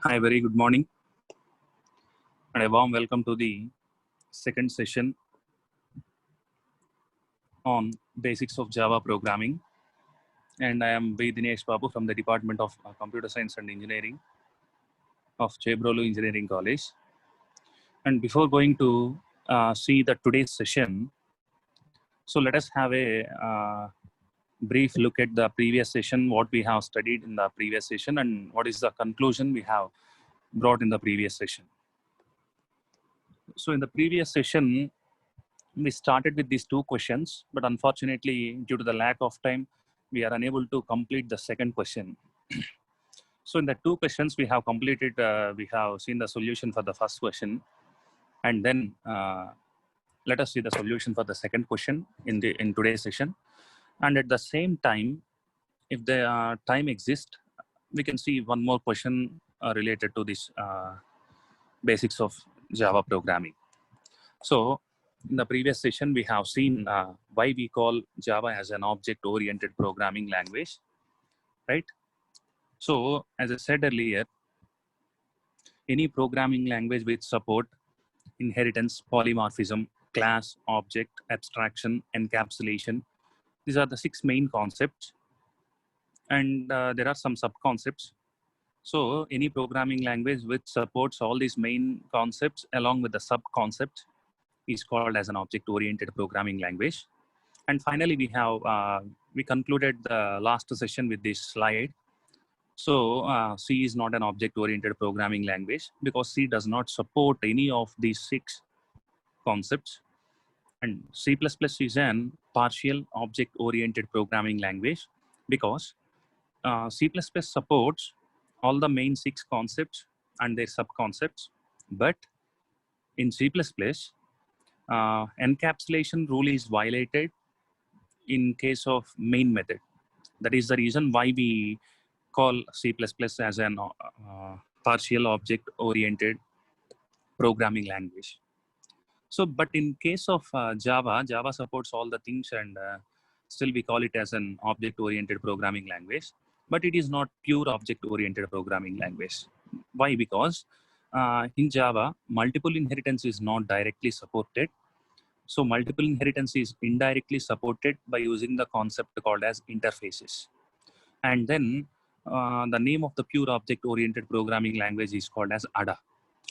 Hi, very good morning and a warm welcome to the second session on basics of Java programming. And I am V. Dinesh Babu from the Department of Computer Science and Engineering of Chebrolu Engineering College. And before going to see the today's session, so let us have a brief look at the previous session, what we have studied in the previous session and what is the conclusion we have brought in the previous session. So in the previous session, we started with these two questions, but unfortunately, due to the lack of time, we are unable to complete the second question. So in the two questions we have completed, we have seen the solution for the first question, and then let us see the solution for the second question in today's session. And at the same time, if the time exists, we can see one more question related to this basics of Java programming. So in the previous session, we have seen why we call Java as an object-oriented programming language, right? So as I said earlier, any programming language which support inheritance, polymorphism, class, object, abstraction, encapsulation, these are the six main concepts. And there are some sub-concepts. So any programming language which supports all these main concepts along with the sub-concepts is called as an object-oriented programming language. And finally, we concluded the last session with this slide. So C is not an object-oriented programming language because C does not support any of these six concepts. And C++ is an partial object-oriented programming language because C++ supports all the main six concepts and their sub-concepts. But in C++, encapsulation rule is violated in case of main method. That is the reason why we call C++ as an partial object-oriented programming language. So, but in case of Java supports all the things and still we call it as an object-oriented programming language, but it is not pure object-oriented programming language. Why? Because in Java, multiple inheritance is not directly supported. So multiple inheritance is indirectly supported by using the concept called as interfaces. And then the name of the pure object-oriented programming language is called as ADA.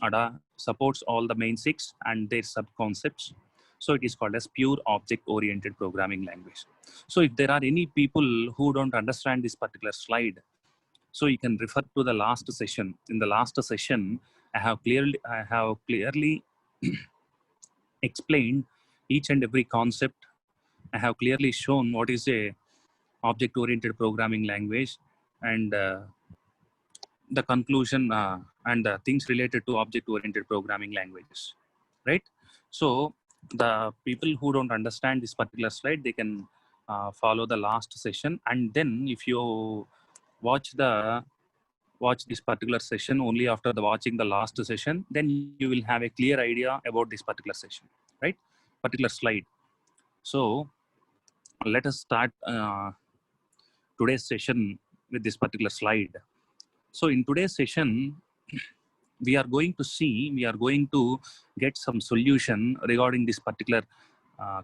ADA supports all the main six and their sub-concepts. So it is called as pure object-oriented programming language. So if there are any people who don't understand this particular slide, so you can refer to the last session. In the last session, I have clearly explained each and every concept. I have clearly shown what is a object-oriented programming language and the conclusion and the things related to object-oriented programming languages, right? So the people who don't understand this particular slide, they can follow the last session, and then if you watch this particular session only after watching the last session, then you will have a clear idea about this particular session, right? Particular slide. So let us start today's session with this particular slide. So in today's session, we are going to get some solution regarding this particular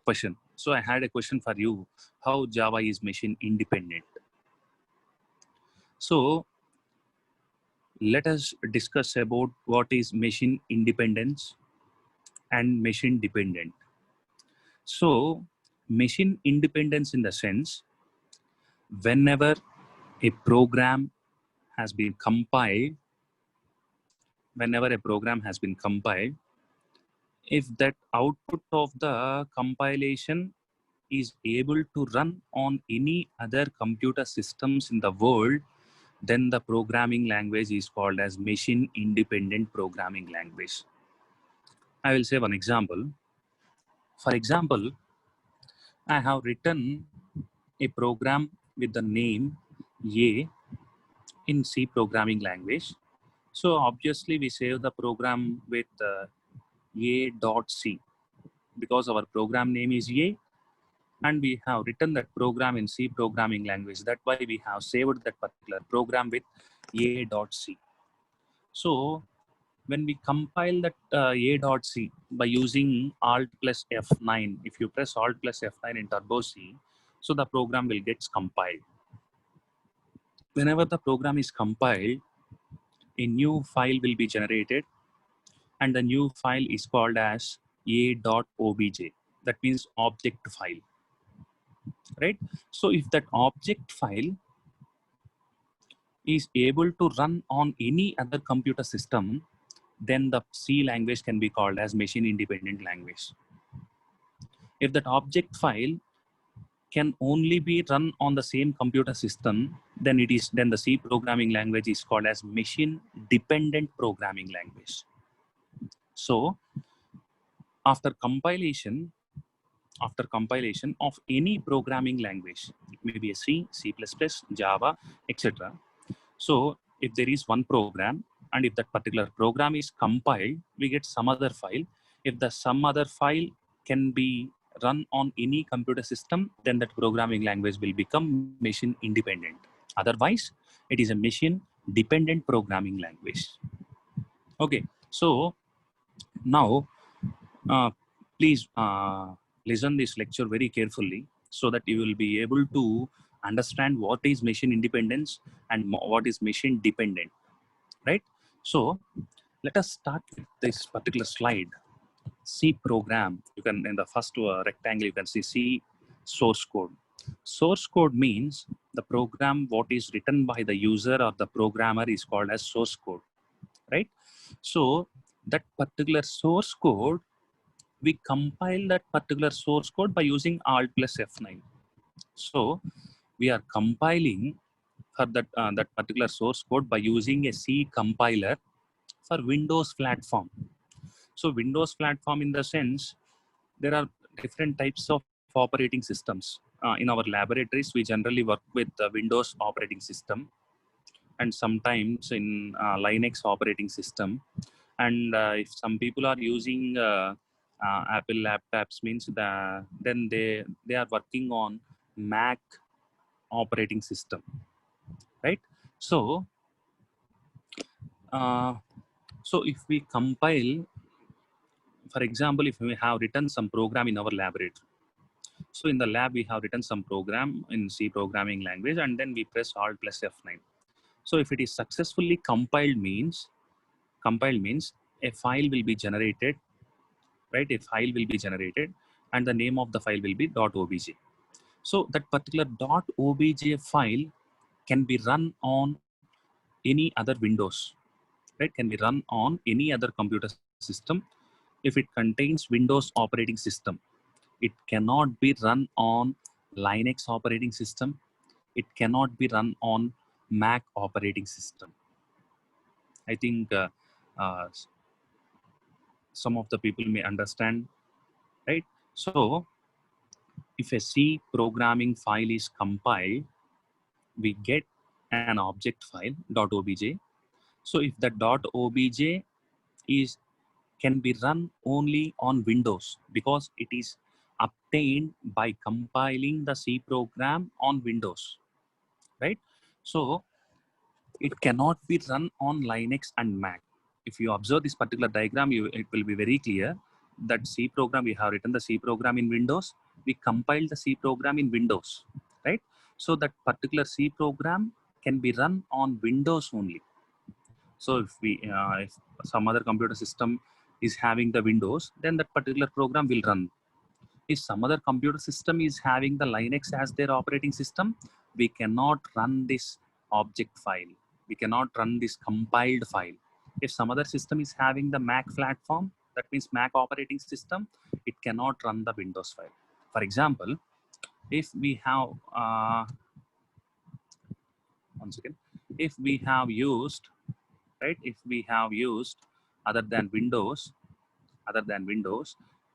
question. So I had a question for you, how Java is machine independent. So let us discuss about what is machine independence and machine dependent. So machine independence in the sense, whenever a program has been compiled, if that output of the compilation is able to run on any other computer systems in the world, then the programming language is called as machine independent programming language. I will say one example. For example, I have written a program with the name A in C programming language. So obviously we save the program with A.C because our program name is A and we have written that program in C programming language. That's why we have saved that particular program with A.C. So when we compile that a.c by using Alt plus F9, if you press Alt plus F9 in Turbo C, so the program will get compiled. Whenever the program is compiled, a new file will be generated, and the new file is called as a.obj. That means object file, right? So if that object file is able to run on any other computer system, then the C language can be called as machine independent language. If that object file can only be run on the same computer system, then the C programming language is called as machine dependent programming language. So after compilation of any programming language, it may be a C, C++, Java, etc. So if there is one program, and if that particular program is compiled, we get some other file. If the some other file can be run on any computer system, then that programming language will become machine independent. Otherwise, it is a machine dependent programming language. Okay, so now please listen this lecture very carefully so that you will be able to understand what is machine independence and what is machine dependent, right? So let us start with this particular slide. C program, you can, in the first rectangle, you can see C source code. Source code means the program what is written by the user or the programmer is called as source code, right? So that particular source code, we compile that particular source code by using Alt plus F9. So we are compiling for that particular source code by using a C compiler for Windows platform. So Windows platform, in the sense, there are different types of operating systems. In our laboratories, we generally work with the Windows operating system, and sometimes in Linux operating system. And if some people are using Apple laptops, means then they are working on Mac operating system, right? So so if we compile, for example, if we have written some program in our laboratory, so in the lab we have written some program in C programming language, and then we press Alt plus F9. So if it is successfully compiled means a file will be generated, right? A file will be generated, and the name of the file will be .obj. So that particular .obj file can be run on any other Windows, right? Can be run on any other computer system if it contains Windows operating system. It cannot be run on Linux operating system. It cannot be run on Mac operating system. I think uh, some of the people may understand, right? So if a C programming file is compiled, we get an object file .obj. So if the .obj is can be run only on Windows because it is obtained by compiling the C program on Windows, right? So it cannot be run on Linux and Mac. If you observe this particular diagram, it will be very clear that C program, we have written the C program in Windows, we compiled the C program in Windows, right? So that particular C program can be run on Windows only. So if some other computer system is having the Windows, then that particular program will run. If some other computer system is having the Linux as their operating system, we cannot run this object file. We cannot run this compiled file. If some other system is having the Mac platform, that means Mac operating system, it cannot run the Windows file. For example, if we have, once again, if we have used, right, if we have used other than Windows,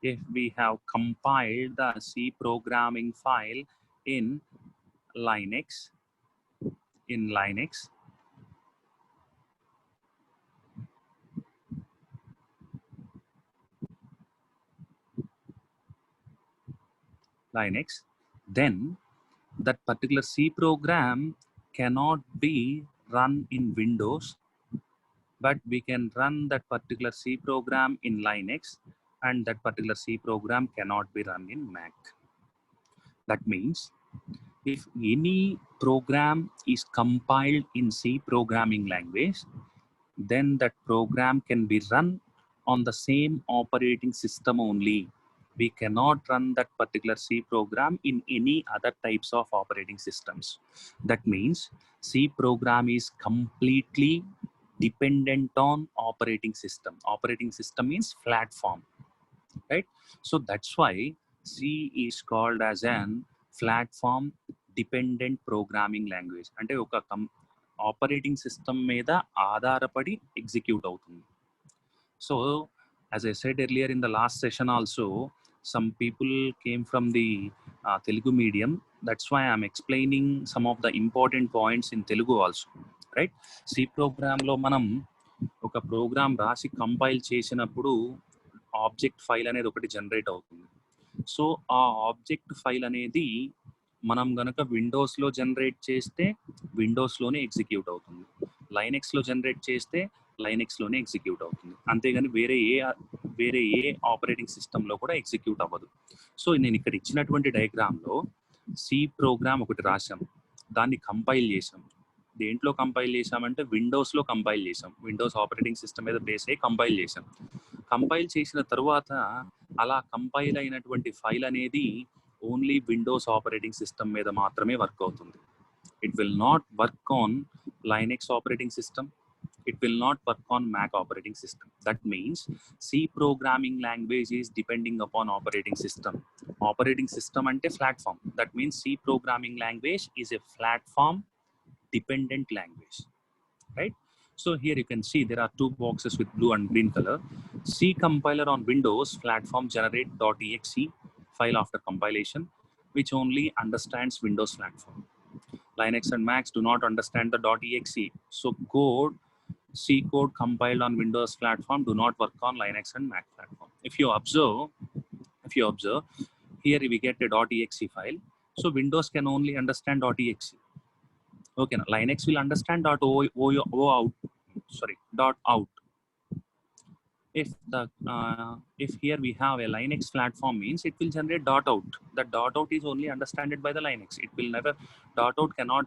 if we have compiled the C programming file in Linux, then that particular C program cannot be run in Windows but we can run that particular C program in Linux, and that particular C program cannot be run in Mac. That means if any program is compiled in C programming language, then that program can be run on the same operating system only. We cannot run that particular C program in any other types of operating systems. That means C program is completely dependent on operating system. Operating system means platform, right? So that's why C is called as an platform dependent programming language. అంటే ఒక operating system మీద ఆధారపడి execute అవుతుంది. So as I said earlier in the last session also, some people came from the Telugu medium. That's why I'm explaining some of the important points in Telugu also, right? C program లో మనం ఒక programme రాసి compile చేసినప్పుడు object file అనేది ఒకటి generate అవుతుంది. So ఆ object file అనేది మనం గనక విండోస్లో జనరేట్ చేస్తే విండోస్లోనే ఎగ్జిక్యూట్ అవుతుంది, లైనెక్స్లో జనరేట్ చేస్తే లైనెక్స్లోనే ఎగ్జిక్యూట్ అవుతుంది, అంతేగాని వేరే ఏ ఆపరేటింగ్ సిస్టంలో కూడా ఎగ్జిక్యూట్ అవ్వదు. సో నేను ఇక్కడ ఇచ్చినటువంటి డయాగ్రామ్లో సి ప్రోగ్రామ్ ఒకటి రాసాం, దాన్ని కంపైల్ చేసాం. దేంట్లో కంపైల్ చేసామంటే విండోస్లో కంపైల్ చేసాం. విండోస్ ఆపరేటింగ్ సిస్టమ్ మీద బేస్ అయ్యి కంపైల్ చేసాం. కంపైల్ చేసిన తర్వాత అలా కంపైల్ అయినటువంటి ఫైల్ అనేది ఓన్లీ విండోస్ ఆపరేటింగ్ సిస్టమ్ మీద మాత్రమే వర్క్ అవుతుంది. It will not work on Linux operating system, it will not work on Mac operating system. That means C programming language is depending upon operating system. Operating system ante platform. That means C programming language is a platform dependent language, right? So here you can see there are two boxes with blue and green color. C compiler on Windows platform generate .exe file after compilation, which only understands Windows platform. Linux and Macs do not understand the .exe. So C code compiled on Windows platform do not work on Linux and Mac platform. If you observe, here we get a .exe file. So Windows can only understand .exe. Okay, now Linux will understand .out. If here we have a Linux platform means it will generate .out. That .out is only understood by the Linux. It will never .out cannot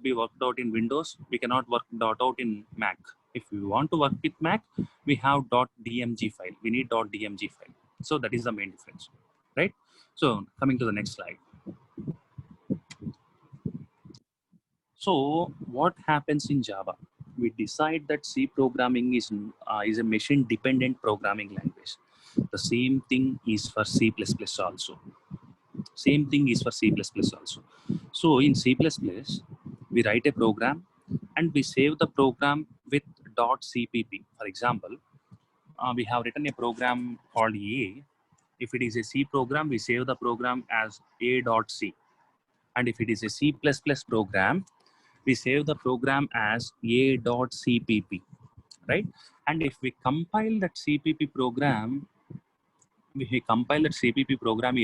be worked out in Windows. We cannot work .out in Mac. If we want to work with Mac, we have .dmg file. We need .dmg file. So that is the main difference, right? So coming to the next slide. So what happens in Java? We decide that C programming is a machine dependent programming language. The same thing is for C++ also. Same thing is for C++ also. So in C++, we write a program and we save the program with .cpp. For example, we have written a program called A. If it is a C program, we save the program as a.c. And if it is a C++ program, we save the program as a.cpp, right? And if we compile that CPP program,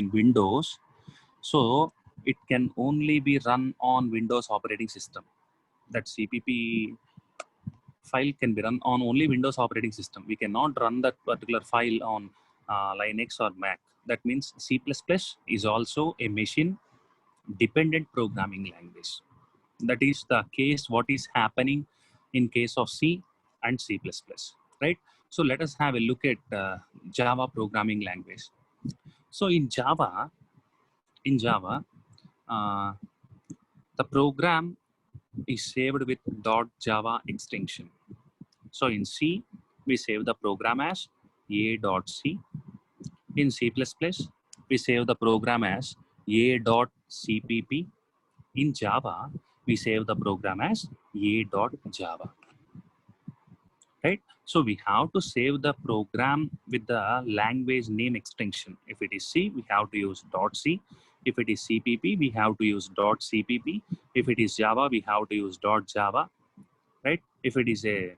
in Windows, so it can only be run on Windows operating system. That CPP file can be run on only Windows operating system. We cannot run that particular file on Linux or Mac. That means C++ is also a machine dependent programming language. That is the case what is happening in case of C and C++, right? So let us have a look at Java programming language. So in Java, the program is saved with .java extension. So in C, we save the program as a.c. In C++, we save the program as a.cpp. In Java, we save the program as a.java, right? So we have to save the program with the language name extension. If it is C, we have to use .c. If it is CPP, we have to use .cpp. If it is Java, we have to use .java, right? If it is a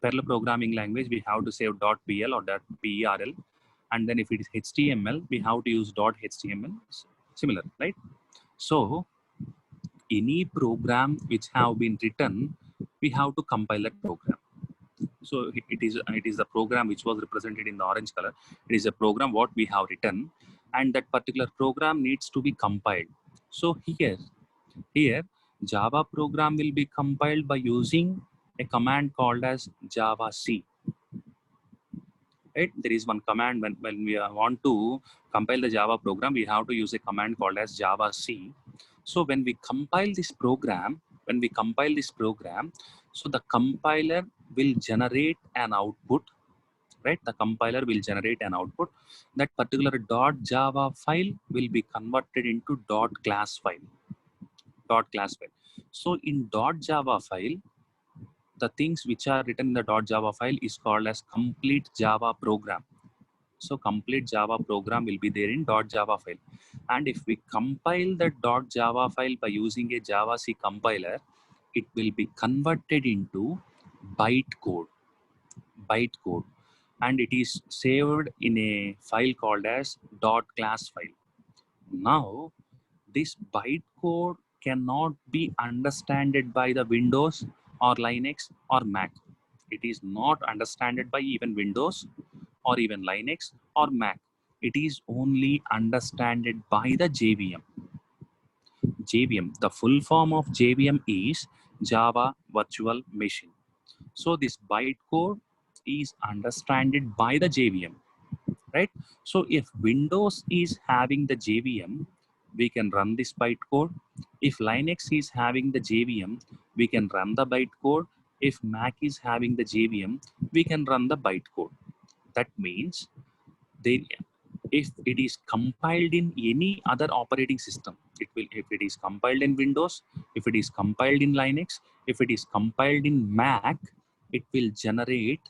parallel programming language, we have to save .pl or .perl. And then if it is HTML, we have to use .html, similar, right? So any program which have been written we have to compile that program. So it is the program which was represented in the orange color. It is a program what we have written, and that particular program needs to be compiled. So here Java program will be compiled by using a command called as javac. Right? There is one command when we want to compile the Java program, we have to use a command called as javac. So when we compile this program, so the compiler will generate an output, right? The compiler will generate an output. That particular .java file will be converted into .class file. So in .java file, the things which are written in the .java file is called as complete Java program. So complete Java program will be there in .java file. And if we compile the .java file by using a javac compiler, it will be converted into bytecode. And it is saved in a file called as .class file. Now, this bytecode cannot be understood by the Windows or Linux or Mac. It is not understood by even Windows or even Linux or Mac. It is only understood by the JVM. JVM, the full form of JVM is Java Virtual Machine. So this bytecode is understood by the JVM, right? So if Windows is having the JVM, we can run this bytecode. If Linux is having the JVM, we can run the bytecode. If Mac is having the JVM, we can run the bytecode. That means if it is compiled in any other operating system, it will, if it is compiled in Windows, if it is compiled in Linux, if it is compiled in Mac, it will generate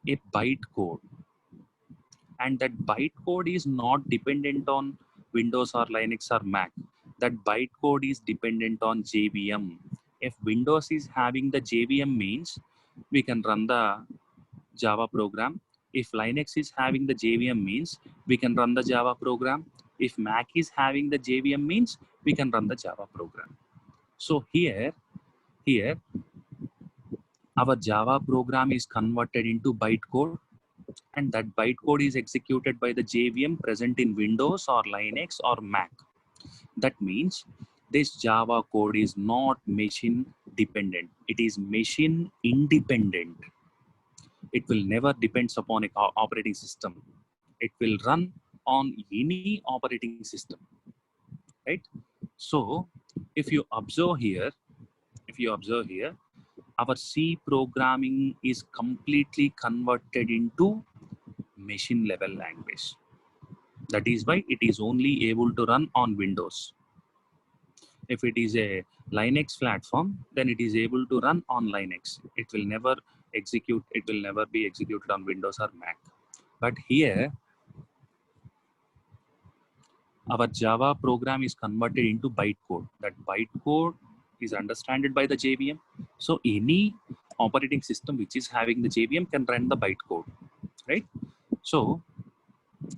a bytecode. And that bytecode is not dependent on Windows or Linux or Mac. That bytecode is dependent on JVM. If Windows is having the JVM means we can run the Java program. If Linux is having the JVM means we can run the Java program. If Mac is having the JVM means we can run the Java program. So here our Java program is converted into bytecode, and that bytecode is executed by the JVM present in Windows or Linux or Mac. That means this Java code is not machine dependent. It is machine independent. It will never depends upon an operating system. It will run on any operating system, right? So if you observe here, our C programming is completely converted into machine level language. That is why it is only able to run on Windows. If it is a Linux platform, then it is able to run on Linux. It will never be executed on Windows or Mac. But here, our Java program is converted into bytecode. That bytecode is understood by the JVM. So any operating system which is having the JVM can run the bytecode, right? So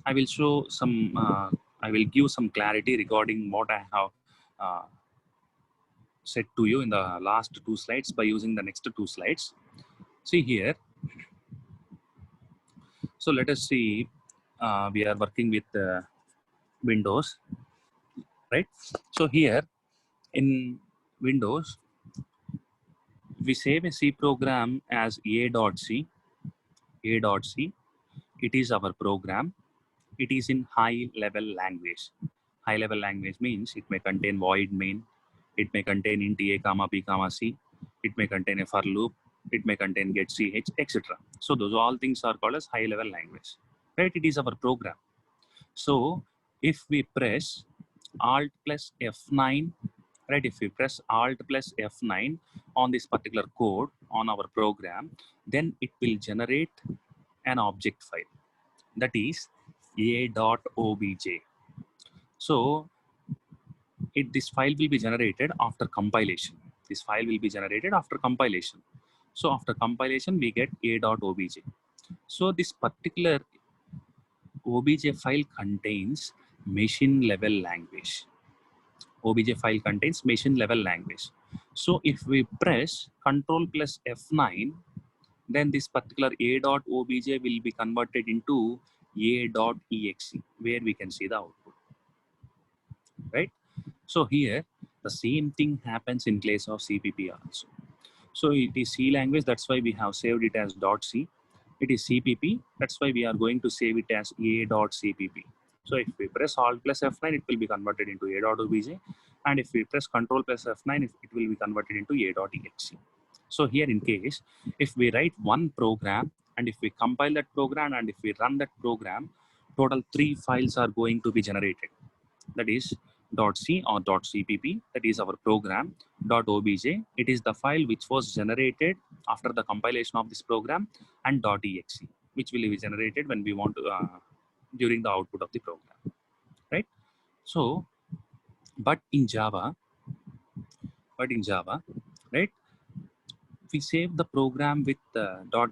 I will show some, I will give some clarity regarding what I have said to you in the last two slides by using the next two slides. See here. So let us see, we are working with Windows, right? So here in Windows, we save a C program as a.c. It is our program. It is in high level language. High level language means it may contain void main, it may contain int a comma b comma c, it may contain a for loop, it may contain get ch, etc. So those all things are called as high level language, right? It is our program. So if we press Alt plus F9, right? If we press Alt plus F9 on this particular code on our program, then it will generate an object file, that is a.obj. So this file will be generated after compilation. This file will be generated after compilation. So after compilation, we get a.obj. So this particular obj file contains machine level language. OBJ file contains machine level language. So if we press Control plus F9, then this particular a.obj will be converted into a.exe, where we can see the output, right? So here the same thing happens in case of CPP also. So it is C language, that's why we have saved it as .c. It is CPP, that's why we are going to save it as a.cpp. So if we press Alt plus F9, it will be converted into a.obj, and if we press Control plus F9, it will be converted into a.exe. So here in case, if we write one program, and if we compile that program, and if we run that program, total 3 files are going to be generated. That is .c or .cpp, that is our program. .obj, it is the file which was generated after the compilation of this program, and .exe, which will be generated when we want to during the output of the program, right? So but in Java, right, we save the program with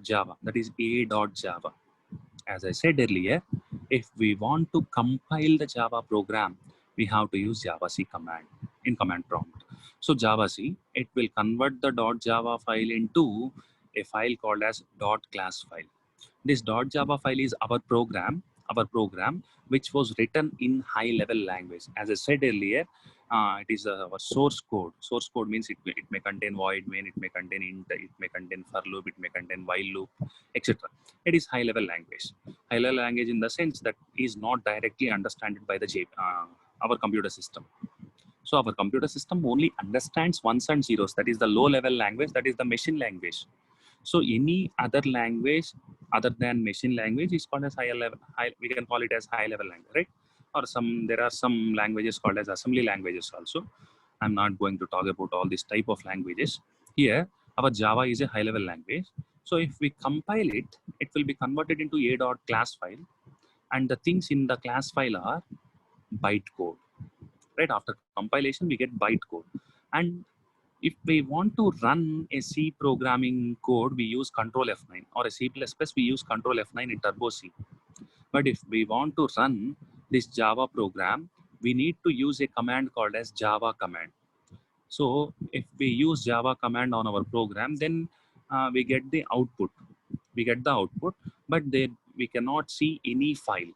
.java, that is a.java. As I said earlier, if we want to compile the Java program, we have to use javac command in command prompt. So javac, it will convert the .java file into a file called as .class file. This .java file is our program, which was written in high level language. As I said earlier, it is our source code. Source code means it may contain void main, it may contain int, it may contain for loop, it may contain while loop, etc. It is high level language. High level language in the sense that is not directly understood by the our computer system. So our computer system only understands ones and zeros. That is the low level language. That is the machine language. So any other language other than machine language is called as higher level. We can call it as high level language, right? Or there are some languages called as assembly languages also. I'm not going to talk about all these type of languages here. Our Java is a high level language. So if we compile it, it will be converted into a.class file, and the things in the class file are bytecode, right? After compilation, we get bytecode. And if we want to run a C programming code, we use Control F9, or a C++, we use Control F9 in Turbo C. But if we want to run this Java program, we need to use a command called as Java command. So if we use Java command on our program, then we get the output. But we cannot see any file.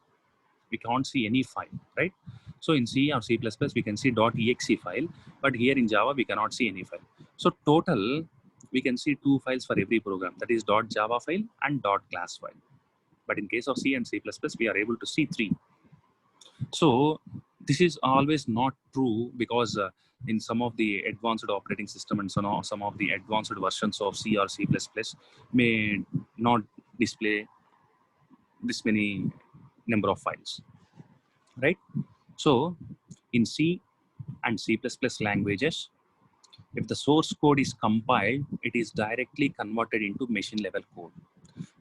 We can't see any file, right? So in C or C++, we can see .exe file, but here in Java, we cannot see any file. So total, we can see 2 files for every program, that is .java file and .class file. But in case of C and C++, we are able to see 3. So this is always not true, because in some of the advanced operating system and some of the advanced versions of C or C++ may not display this many number of files, right? So in C and C++ languages, if the source code is compiled, it is directly converted into machine level code.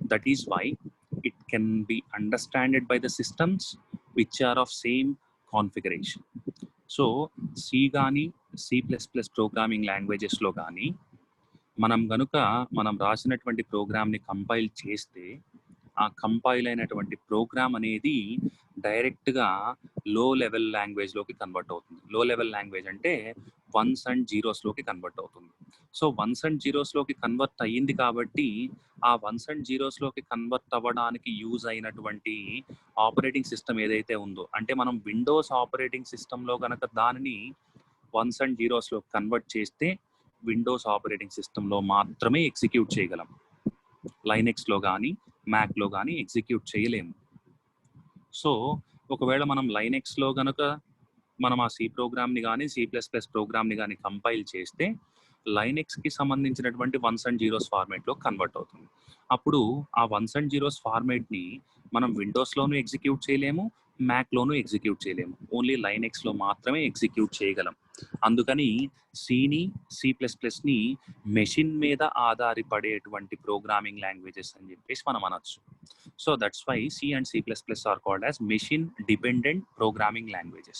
That is why it can be understood by the systems which are of same configuration. So C gani, C++ programming languages lo gani, మనం రాసినటువంటి ప్రోగ్రామ్ని compile చేస్తే, ఆ compile అయినటువంటి programme అనేది డైరెక్ట్గా లో level లాంగ్వేజ్లోకి convert అవుతుంది. లో లెవెల్ లాంగ్వేజ్ అంటే వన్స్ అండ్ జీరోస్లోకి కన్వర్ట్ అవుతుంది. సో వన్స్ అండ్ జీరోస్లోకి కన్వర్ట్ అయ్యింది కాబట్టి, ఆ వన్స్ అండ్ జీరోస్లోకి కన్వర్ట్ అవ్వడానికి యూజ్ అయినటువంటి ఆపరేటింగ్ సిస్టమ్ ఏదైతే ఉందో, అంటే మనం విండోస్ ఆపరేటింగ్ సిస్టంలో కనుక దానిని వన్స్ అండ్ జీరోస్లో కన్వర్ట్ చేస్తే విండోస్ ఆపరేటింగ్ సిస్టంలో మాత్రమే ఎగ్జిక్యూట్ చేయగలం. లైనెక్స్లో కానీ మ్యాక్లో కానీ ఎగ్జిక్యూట్ చేయలేము. సో ఒకవేళ మనం లైనెక్స్లో కనుక మనం ఆ సి ప్రోగ్రామ్ని కానీ C++ ప్రోగ్రామ్ని కానీ కంపైల్ చేస్తే, లైనెక్స్కి సంబంధించినటువంటి వన్స్ అండ్ జీరోస్ ఫార్మేట్లో కన్వర్ట్ అవుతుంది. అప్పుడు ఆ వన్స్ అండ్ జీరోస్ ఫార్మేట్ని మనం విండోస్లోనూ ఎగ్జిక్యూట్ చేయలేము, మ్యాక్లోనూ ఎగ్జిక్యూట్ చేయలేము. ఓన్లీ లైనెక్స్లో మాత్రమే ఎగ్జిక్యూట్ చేయగలం. అందుకని సిని C++ని మెషిన్ మీద ఆధారపడేటువంటి ప్రోగ్రామింగ్ లాంగ్వేజెస్ అని చెప్పేసి మనం అనొచ్చు. So that's why C and C++ are called as machine dependent programming languages.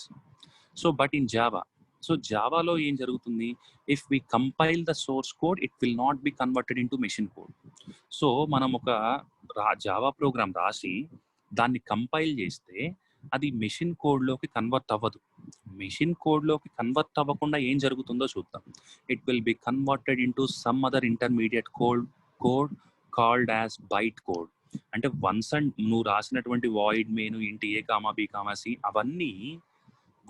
So but in Java, so Javaలో ఏం జరుగుతుంది? If we compile the source code, it will not be converted into machine code. So మనం ఒక Java program రాసి దాన్ని compile చేస్తే, అది machine కోడ్లోకి convert అవ్వదు. మెషిన్ కోడ్లోకి కన్వర్ట్ అవ్వకుండా ఏం జరుగుతుందో చూద్దాం. It will be converted into some other intermediate code called as byte code. అంటే వన్స్ అండ్ నువ్వు రాసినటువంటి void main int A comma B comma C అవన్నీ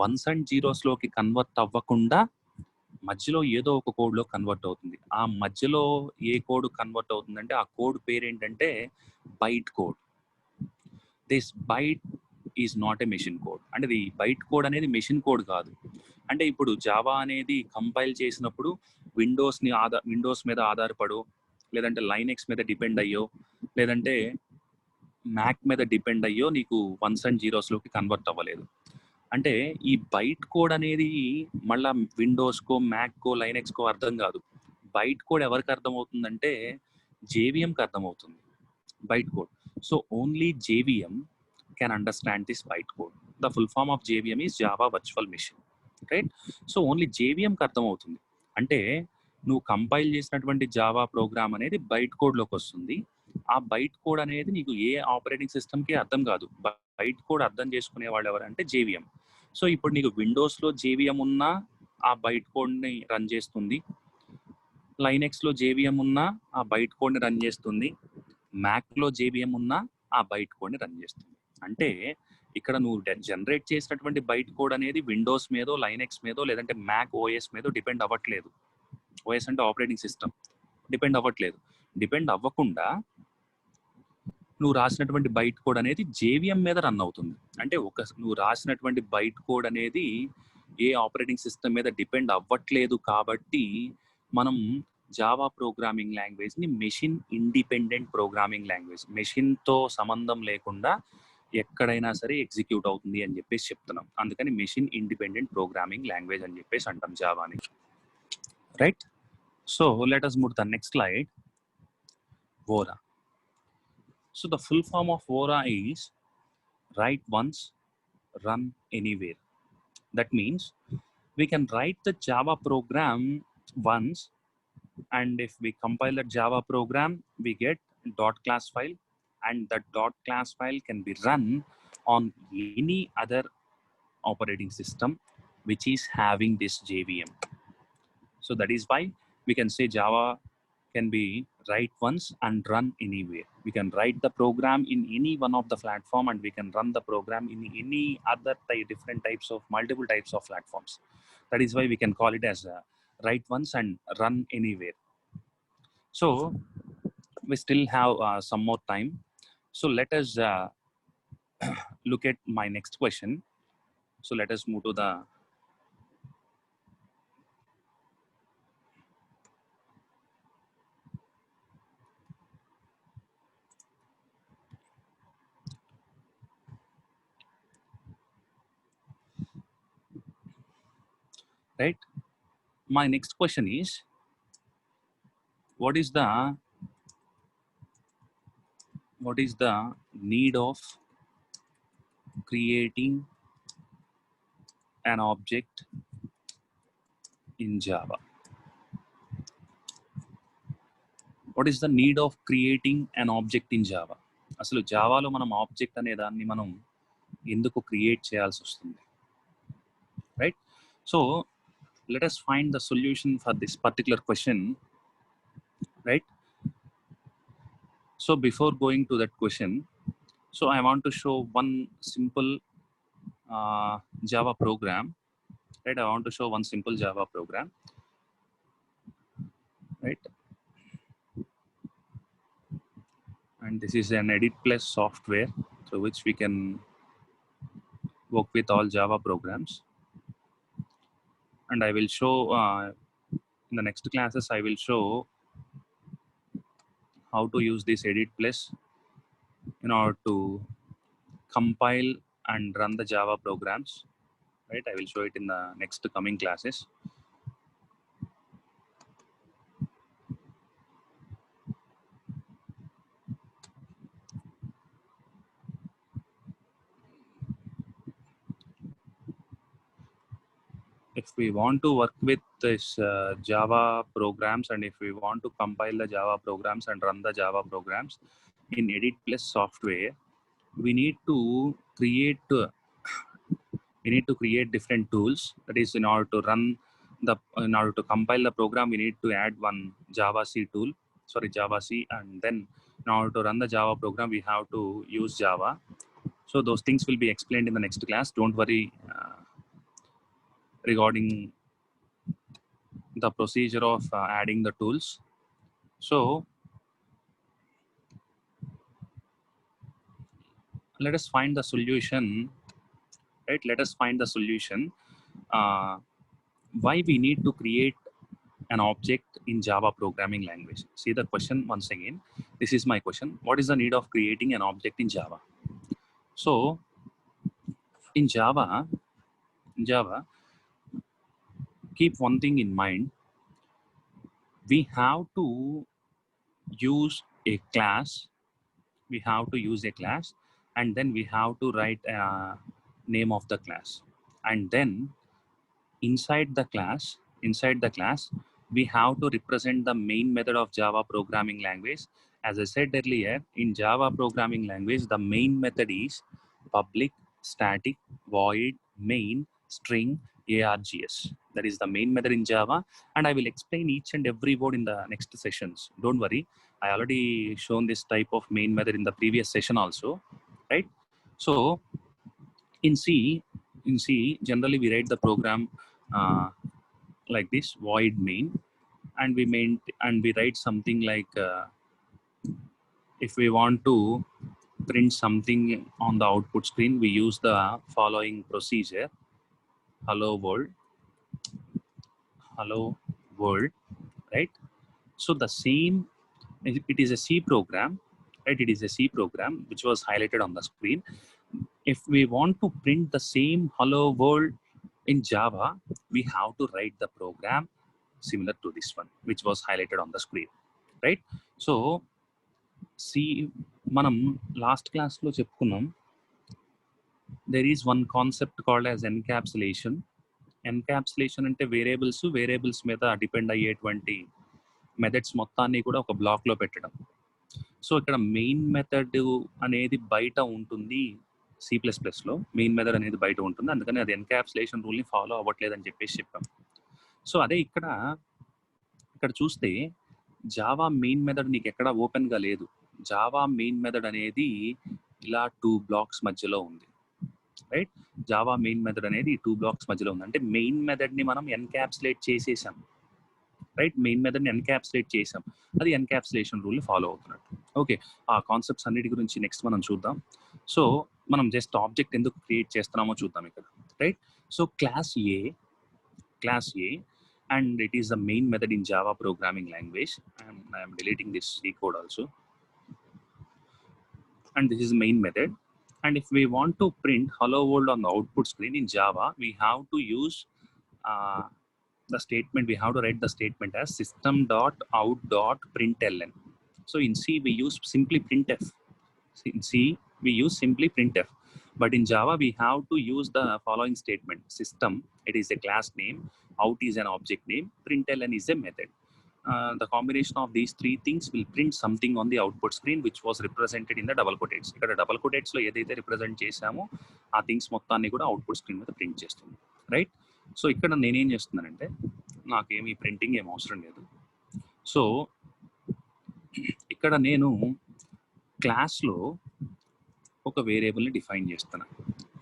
వన్స్ అండ్ జీరోస్లోకి కన్వర్ట్ అవ్వకుండా మధ్యలో ఏదో ఒక కోడ్లో కన్వర్ట్ అవుతుంది. ఆ మధ్యలో ఏ కోడ్ కన్వర్ట్ అవుతుందంటే ఆ కోడ్ పేరేంటంటే byte code. This byte is not a machine code. అంటే ఇది బైట్ కోడ్ అనేది మెషిన్ కోడ్ కాదు. అంటే ఇప్పుడు జావా అనేది కంపైల్ చేసినప్పుడు విండోస్ మీద ఆధారపడో, లేదంటే లైనెక్స్ మీద డిపెండ్ అయ్యో, లేదంటే మ్యాక్ మీద డిపెండ్ అయ్యో నీకు వన్స్ అండ్ జీరోస్లోకి కన్వర్ట్ అవ్వలేదు. అంటే ఈ బైట్ కోడ్ అనేది మళ్ళా విండోస్కో, మ్యాక్కో, లైనెక్స్కో అర్థం కాదు. బైట్ కోడ్ ఎవరికి అర్థమవుతుందంటే జేవిఎంకి అర్థమవుతుంది byte code. So only JVM can understand this byte code. The full form of JVM is Java Virtual Machine, right? So only JVM కి అర్థమవుతుంది. అంటే నువ్వు కంపైల్ చేసినటువంటి జావా ప్రోగ్రామ్ అనేది బైట్ కోడ్లోకి వస్తుంది. ఆ బైట్ కోడ్ అనేది నీకు ఏ ఆపరేటింగ్ సిస్టమ్కి అర్థం కాదు. బైట్ కోడ్ అర్థం చేసుకునే వాళ్ళు ఎవరంటే జేవిఎం. సో ఇప్పుడు నీకు విండోస్లో జేవిఎం ఉన్నా ఆ బైట్ కోడ్ని రన్ చేస్తుంది, లైనెక్స్లో జేవిఎం ఉన్నా ఆ బైట్ కోడ్ని రన్ చేస్తుంది, మ్యాక్లో జేవిఎం ఉన్నా ఆ బైట్ కోడ్ని రన్ చేస్తుంది. అంటే ఇక్కడ నువ్వు జనరేట్ చేసినటువంటి బైట్ కోడ్ అనేది విండోస్ మీదో, లైనెక్స్ మీదో, లేదంటే మ్యాక్ ఓఎస్ మీదో డిపెండ్ అవ్వట్లేదు. ఓఎస్ అంటే ఆపరేటింగ్ సిస్టమ్. డిపెండ్ అవ్వట్లేదు. డిపెండ్ అవ్వకుండా నువ్వు రాసినటువంటి బైట్ కోడ్ అనేది జేవిఎం మీద రన్ అవుతుంది. అంటే నువ్వు రాసినటువంటి బైట్ కోడ్ అనేది ఏ ఆపరేటింగ్ సిస్టమ్ మీద డిపెండ్ అవ్వట్లేదు కాబట్టి మనం జావా ప్రోగ్రామింగ్ లాంగ్వేజ్ని మెషిన్ ఇండిపెండెంట్ ప్రోగ్రామింగ్ లాంగ్వేజ్, మెషిన్తో సంబంధం లేకుండా ఎక్కడైనా సరే ఎగ్జిక్యూట్ అవుతుంది అని చెప్పేసి చెప్తున్నాం. అందుకని మెషిన్ ఇండిపెండెంట్ ప్రోగ్రామింగ్ లాంగ్వేజ్ అని చెప్పేసి అంటాం జావాని, right? So let us move to the next slide. Vora. So the full form of Vora is write once, run anywhere. That means we can write the Java program once, and if we compile the Java program, we get .class file, and that .class file can be run on any other operating system which is having this JVM. So that is why we can say Java can be write once and run anywhere. We can write the program in any one of the platform, and we can run the program in any other different types of multiple types of platforms. That is why we can call it as write once and run anywhere. So we still have some more time. So let us look at my next question. So let us move to the right. My next question is, what is the need of creating an object in Java? What is the need of creating an object in Java? అసలు జావాలో మనం object అనే దాన్ని మనం ఎందుకు create చేయాల్సి వస్తుంది, right? So let us find the solution for this particular question, right? So before going to that question, so I want to show one simple Java program, right? I want to show one simple Java program, right? And this is an Edit Plus software through which we can work with all Java programs. And I will show in the next classes, I will show how to use this Edit Plus in order to compile and run the Java programs, right? I will show it in the next coming classes. If we want to work with this Java programs, and if we want to compile the Java programs and run the Java programs in Edit Plus software, we need to create we need to create different tools. That is, in order to compile the program, we need to add one Java C tool, Java C, and then in order to run the Java program, we have to use Java. So those things will be explained in the next class. Don't worry regarding the procedure of adding the tools. So let us find the solution, right? Let us find the solution. Why we need to create an object in Java programming language. See the question once again. This is my question. What is the need of creating an object in Java? So in Java, keep one thing in mind. We have to use a class. We have to use a class, and then we have to write a name of the class. And then inside the class, we have to represent the main method of Java programming language. As I said earlier, in Java programming language, the main method is public static void main string args. That is the main method in Java, and I will explain each and every word in the next sessions. Don't worry, I already shown this type of main method in the previous session also, right? So in C, generally we write the program like this: void main, and we write something like if we want to print something on the output screen, we use the following procedure: hello world, right? So the same, it is a C program, right? It is a C program which was highlighted on the screen. If we want to print the same hello world in Java, we have to write the program similar to this one, which was highlighted on the screen, right? So see, manam last class lo cheppukunnam, there is one concept called as encapsulation. Encapsulation ante variables మీద depend అయ్యేటువంటి methods మొత్తాన్ని కూడా ఒక black లో పెట్టడం. So ఇక్కడ main method అనేది బయట ఉంటుంది. C++లో మెయిన్ మెథడ్ అనేది బయట ఉంటుంది, అందుకని అది ఎన్క్యాప్సులేషన్ రూల్ని ఫాలో అవ్వట్లేదు అని చెప్పేసి చెప్పాం. సో అదే ఇక్కడ చూస్తే జావా మెయిన్ మెథడ్ నీకు ఎక్కడ ఓపెన్ గా లేదు. జావా మెయిన్ మెథడ్ అనేది ఇలా 2 బ్లాక్స్ మధ్యలో ఉంది, రైట్? జావా మెయిన్ మెథడ్ అనేది 2 బ్లాక్స్ మధ్యలో ఉంది. అంటే మెయిన్ మెథడ్ ని మనం ఎన్క్యాప్సులేట్ చేసేసాం, రైట్? మెయిన్ మెథడ్ ని ఎన్క్యాప్సులేట్ చేసాం, అది ఎన్క్యాప్సులేషన్ రూల్ ని ఫాలో అవుతున్నట్టు. ఓకే, ఆ కాన్సెప్ట్స్ అన్నిటి గురించి నెక్స్ట్ మనం చూద్దాం. సో మనం జస్ట్ ఆబ్జెక్ట్ ఎందుకు క్రియేట్ చేస్తున్నామో చూద్దాం ఇక్కడ, right? So class A and it is the main method in Java programming language, and I am deleting this C code also, and this is main method. And if we want to print hello world on the output screen in Java, we have to use the statement. We have to write the statement as system.out.println. So in C we use simply printf. In C we use simply printf, but in Java we have to use the following statement: system, it is a class name, out is an object name, println is a method. The combination of these three things will print something on the output screen which was represented in the double quotates. ఇక్కడ double quotates లో ఏదైతే represent చేసామో ఆ things మొత్తాన్ని కూడా output screen మీద print చేస్తుంది, right? So ఇక్కడ నేనేం చేస్తున్నానంటే, నాకేమి ప్రింటింగ్ ఏం అవసరం లేదు. సో ఇక్కడ నేను క్లాస్లో ఒక వేరియబుల్ని డిఫైన్ చేస్తున్నాను,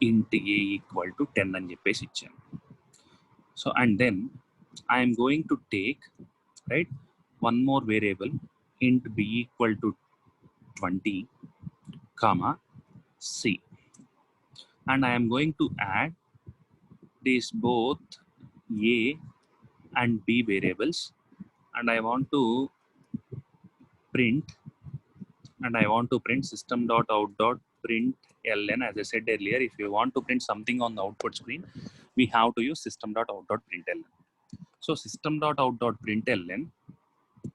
int a equal to 10 అని చెప్పేసి ఇచ్చాను. So and then I'm going to take, right, one more variable, int b equal to 20 comma c, and I am going to add these both a and b variables, and I want to print system.out.println. As I said earlier, if you want to print something on the output screen, we have to use system.out.println. So system.out.println,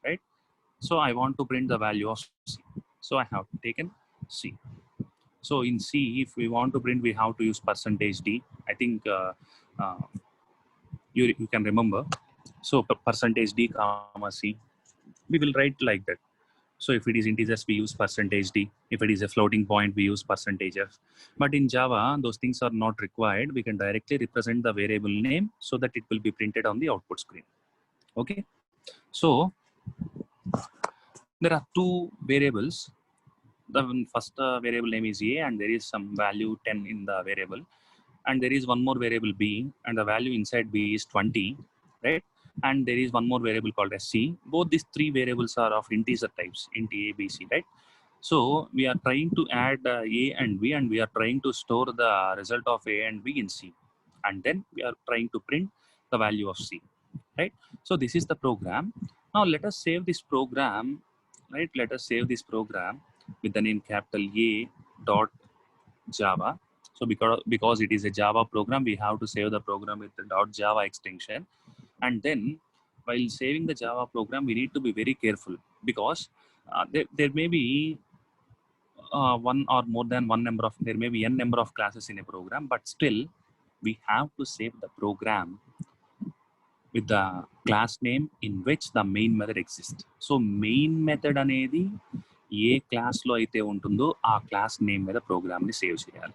right? So I want to print the value of C. So I have taken C. So in C, if we want to print, we have to use %d. I think you can remember. So %d comma C, we will write like that. So if it is integers, we use %d. If it is a floating point, we use %f. But in Java, those things are not required. We can directly represent the variable name so that it will be printed on the output screen. Okay. So there are two variables. The first variable name is a, and there is some value 10 in the variable. And there is one more variable b, and the value inside b is 20, right? And there is one more variable called as c. Both these three variables are of integer types, int a, b, c, right? So we are trying to add a and b, and we are trying to store the result of a and b in c, and then we are trying to print the value of c, right? So this is the program. Now let us save this program, right? Let us save this program with the name capital A dot Java. So because it is a Java program, we have to save the program with the .java extension. And then while saving the Java program, we need to be very careful, because there may be one or more than one number of, there may be n number of classes in a program, but still we have to save the program with the class name in which the main method exists. So main method అనేది ఏ క్లాస్లో అయితే ఉంటుందో ఆ class name మీద ప్రోగ్రామ్ని save చేయాలి.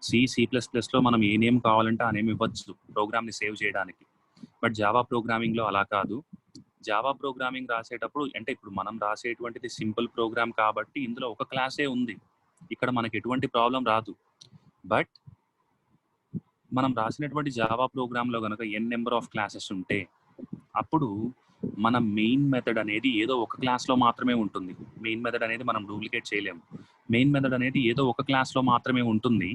C++లో మనం ఏ name కావాలంటే ఆ నేమ్ ఇవ్వచ్చు ప్రోగ్రామ్ని సేవ్ చేయడానికి. బట్ జావా ప్రోగ్రామింగ్లో అలా కాదు. జావా ప్రోగ్రామింగ్ రాసేటప్పుడు, అంటే ఇప్పుడు మనం రాసేటువంటిది సింపుల్ ప్రోగ్రామ్ కాబట్టి ఇందులో ఒక క్లాసే ఉంది, ఇక్కడ మనకి ఎటువంటి ప్రాబ్లం రాదు. బట్ మనం రాసినటువంటి జావా ప్రోగ్రాంలో కనుక ఎన్ నెంబర్ ఆఫ్ క్లాసెస్ ఉంటే అప్పుడు మన మెయిన్ మెథడ్ అనేది ఏదో ఒక క్లాస్లో మాత్రమే ఉంటుంది. మెయిన్ మెథడ్ అనేది మనం డూప్లికేట్ చేయలేము. మెయిన్ మెథడ్ అనేది ఏదో ఒక క్లాస్లో మాత్రమే ఉంటుంది.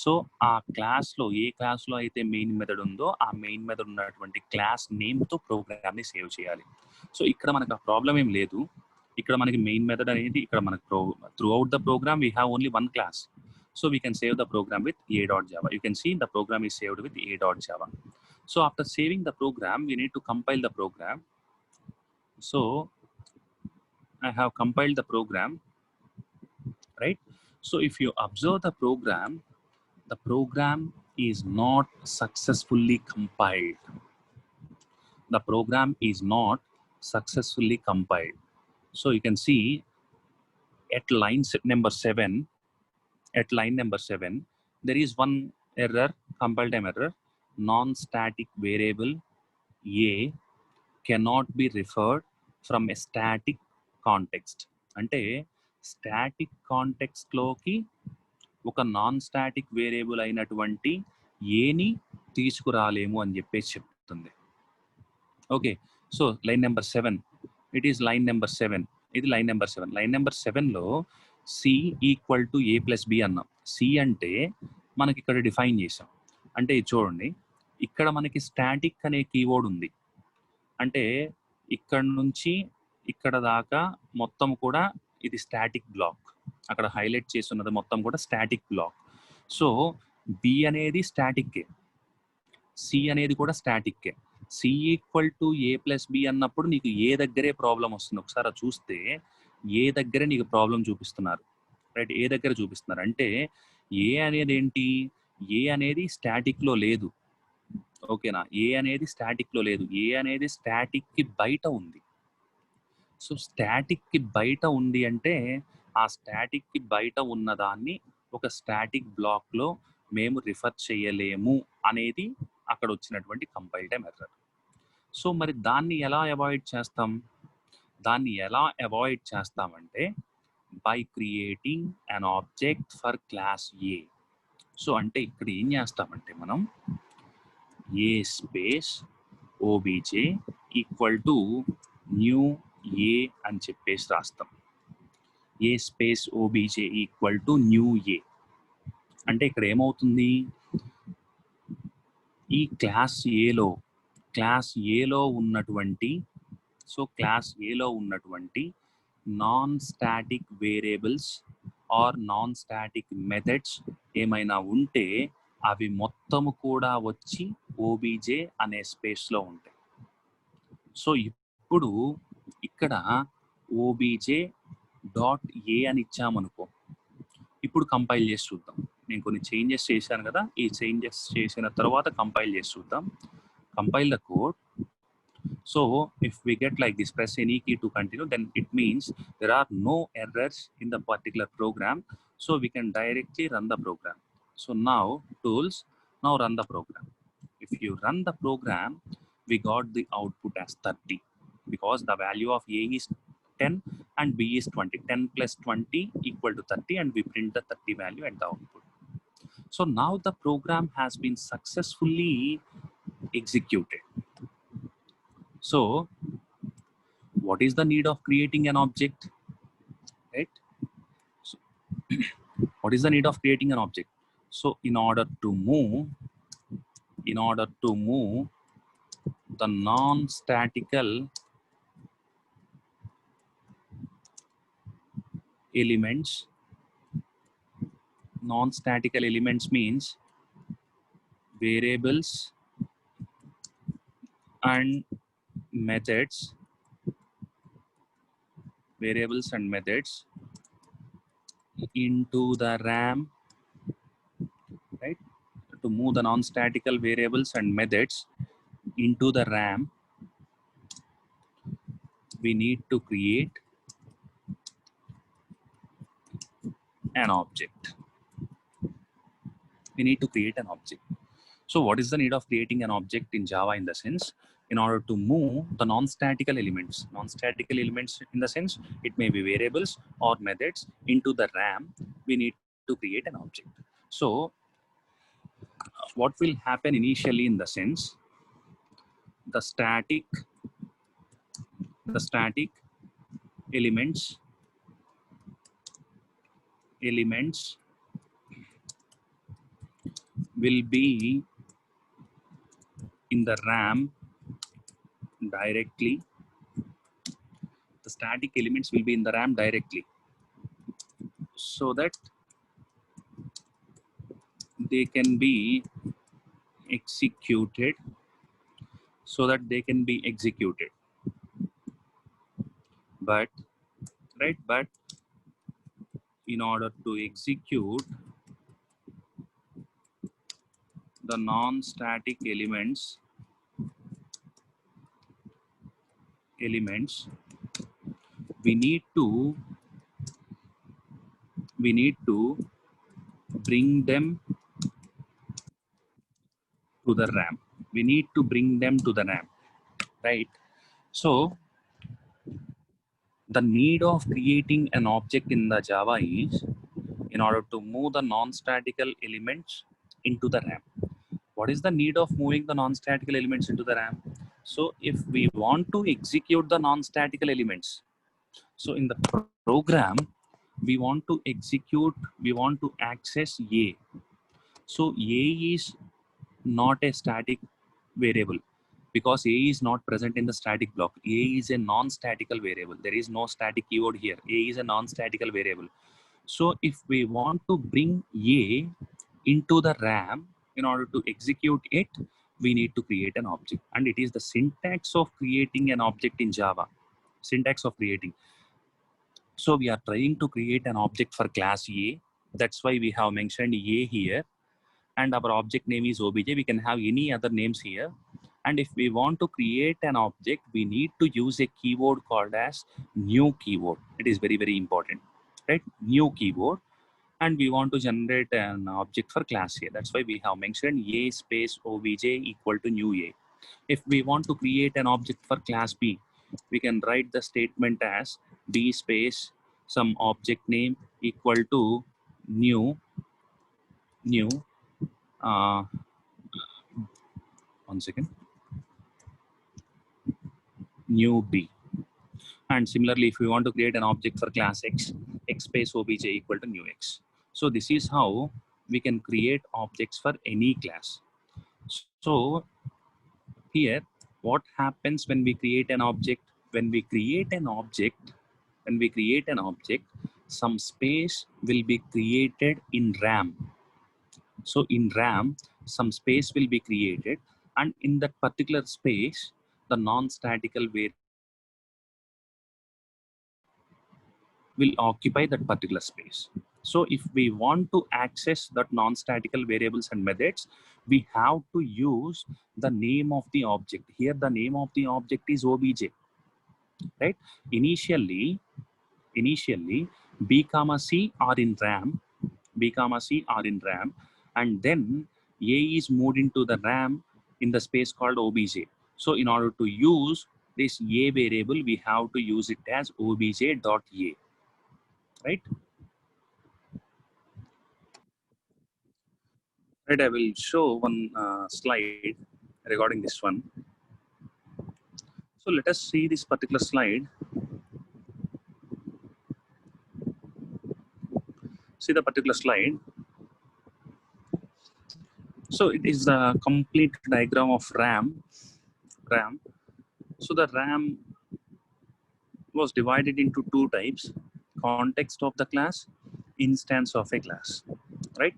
సో ఆ క్లాస్లో ఏ క్లాస్లో అయితే మెయిన్ మెథడ్ ఉందో ఆ మెయిన్ మెథడ్ ఉన్నటువంటి క్లాస్ నేమ్తో ప్రోగ్రామ్ని సేవ్ చేయాలి. సో ఇక్కడ మనకు ఆ ప్రాబ్లం ఏం లేదు. ఇక్కడ మనకి మెయిన్ మెథడ్ అనేది ఇక్కడ మనకు throughout the program we have only one class. So we can save the program with a.java. You can see the program is saved with a.java. So after saving the program, we need to compile the program. So I have compiled the program, right? So if you observe the program is not successfully compiled. The program is not successfully compiled. So you can see at line number 7, there is one error, compile time error. Non-static variable a cannot be referred from a static context. అంటే static కాంటెక్స్ట్లోకి ఒక non static variable అయినటువంటి ఏని తీసుకురాలేము అని చెప్పేసి చెప్తుంది. Okay, so line number 7, it is line number 7. ఇది line number 7. Line number 7లో C equal to A plus B అన్నాం. సి అంటే మనకి ఇక్కడ డిఫైన్ చేసాం. అంటే చూడండి, ఇక్కడ మనకి స్టాటిక్ అనే కీవర్డ్ ఉంది. అంటే ఇక్కడ నుంచి ఇక్కడ దాకా మొత్తం కూడా ఇది స్టాటిక్ బ్లాక్. అక్కడ హైలైట్ చేస్తున్నది మొత్తం కూడా స్టాటిక్ బ్లాక్. సో బి అనేది స్టాటిక్కే, సి అనేది కూడా స్టాటిక్కే. C equal to A plus B అన్నప్పుడు నీకు ఏ దగ్గరే ప్రాబ్లం వస్తుంది. ఒకసారి చూస్తే ఏ దగ్గర నీకు ప్రాబ్లం చూపిస్తున్నారు, రైట్? ఏ దగ్గర చూపిస్తున్నారు అంటే ఏ అనేది ఏంటి, ఏ అనేది స్టాటిక్లో లేదు. ఓకేనా? ఏ అనేది స్టాటిక్లో లేదు, ఏ అనేది స్టాటిక్కి బయట ఉంది. సో స్టాటిక్కి బయట ఉంది అంటే ఆ స్టాటిక్కి బయట ఉన్నదాన్ని ఒక స్టాటిక్ బ్లాక్లో మేము రిఫర్ చేయలేము అనేది అక్కడ వచ్చినటువంటి కంపైల్ టైమ్ ఎర్రర్. సో మరి దాన్ని ఎలా అవాయిడ్ చేస్తాం? దాన్ని ఎలా అవాయిడ్ చేస్తామంటే by creating an object for class A. So అంటే ఇక్కడ ఏం చేస్తామంటే మనం A space OBJ equal to new A అని చెప్పేసి రాస్తాం. A space OBJ equal to new A అంటే ఇక్కడ ఏమవుతుంది, ఈ క్లాస్ ఏలో ఉన్నటువంటి, సో క్లాస్ ఏలో ఉన్నటువంటి non static variables or non static methods ఏమైనా ఉంటే అవి మొత్తము కూడా వచ్చి ఓబీజే అనే స్పేస్లో ఉంటాయి. సో ఇప్పుడు ఇక్కడ ఓబీజే డాట్ ఏ అని ఇచ్చామనుకో, ఇప్పుడు కంపైల్ చేసి చూద్దాం. నేను కొన్ని చేంజెస్ చేశాను కదా, ఈ చేంజెస్ చేసిన తర్వాత కంపైల్ చేసి చూద్దాం. Compile the code. So if we get like this, press any key to continue, then it means there are no errors in the particular program. So we can directly run the program. So now tools, now run the program. If you run the program, we got the output as 30 because the value of A is 10 and B is 20. 10 plus 20 equal to 30, and we print the 30 value at the output. So now the program has been successfully executed. So what is the need of creating an object, right? So what is the need of creating an object? So in order to move the non-statical elements, non-statical elements means variables and methods, into the RAM, right? To move the non-statical variables and methods into the RAM, we need to create an object. We need to create an object. So what is the need of creating an object in Java in the sense, in order to move the non-statical elements in the sense, it may be variables or methods into the RAM, we need to create an object. So what will happen initially in the sense, the static elements will be in the RAM directly. The static elements will be in the RAM directly, so that they can be executed. But in order to execute the non-static elements, we need to bring them to the RAM. Right? So the need of creating an object in the Java is in order to move the non-statical elements into the RAM. What is the need of moving the non-statical elements into the RAM? So if we want to execute the non-statical elements, so in the program, we want to access A. So A is not a static variable because A is not present in the static block. A is a non-statical variable. There is no static keyword here. A is a non-statical variable. So if we want to bring A into the RAM in order to execute it, we need to create an object. And it is the syntax of creating an object in Java. So we are trying to create an object for class A. That's why we have mentioned A here. And our object name is obj. We can have any other names here. And if we want to create an object, we need to use a keyword called as new keyword. It is very, very important, right? New keyword. And we want to generate an object for class A. That's why we have mentioned A space obj equal to new A. If we want to create an object for class B, we can write the statement as B space some object name equal to new uh, one second, new B. And similarly, if we want to create an object for class X, X space obj equal to new X. So this is how we can create objects for any class. So here, what happens when we create an object? When we create an object, some space will be created in RAM. So in RAM, some space will be created, and in that particular space, the non-statical variable will occupy that particular space. So if we want to access that non-statical variables and methods, we have to use the name of the object. Here the name of the object is obj, right? Initially B comma C are in RAM, B comma C are in RAM, and then A is moved into the RAM in the space called obj. So in order to use this A variable, we have to use it as obj.a, right? Right, I will show one slide regarding this one. So let us see this particular slide. See the particular slide. So it is the complete diagram of RAM. So the RAM was divided into two types: context of the class, instance of a class, right?